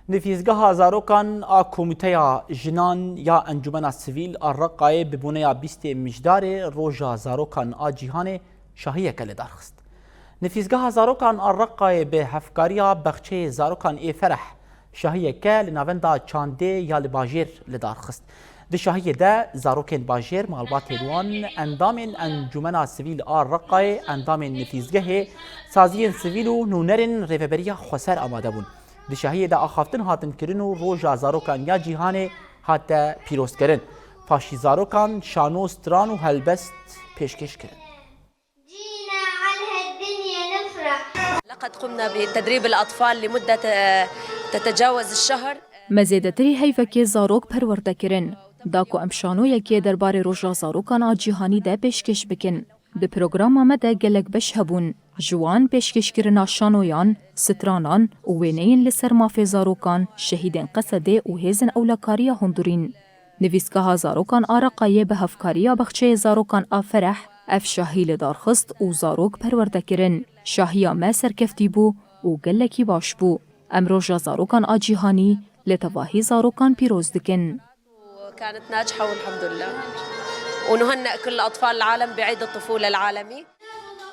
نفیزگاه زاروکان آ کمیته جنان یا انجمن سیویل الرقای ببونه 20 مجدار روژا زاروکان آ جیهان شاهیه کل دارخست. نفیزگاه زاروکان الرقای به هفکاریا بخچه زاروکان ای فرح شاهیه کل نواندا چانده یا لباجیر لدارخست. دی شاهیه ده زاروکن باجیر مالبات هلوان اندام انجمن سیویل الرقای اندام نفیزگاه سازی سیویل و نونرن ریفبریا خسر آماده بون. دی شاهیه ده آخافتن هاتن کرن و روژا زاروکان یا جیهان هاتا پیروز کرن. پاشی زاروکان شانو ستران و هلبست پیشکش کرن. لقد قمنا بتدريب الأطفال لمدة تتجاوز الشهر. مزیدتری هیفکی زاروک پرورده کرن. داکو امشانو یکی درباره روژا زاروکان آجیهانی ده پیشکش بکن. د پروگرام آمده گلک بش هبون. جوان پیشکش کرنا شانویان، سترانان و وینین لسر مافی زاروکان شهیدن قصده و هیزن اولکاریا هندورین. نویسگاه زاروکان آرقایه به هفکاریا بخچه زاروکان آفرح اف شاهیل دارخست و زاروک پرورده کرن. شاهیا ما سرکفتی بو و گلکی باش بو. امروژا زاروکان آجیهانی لتواهی زاروکان پیروز دکن. كانت ناجحة والحمد لله. ونهنئ كل أطفال العالم بعيد الطفولة العالمي.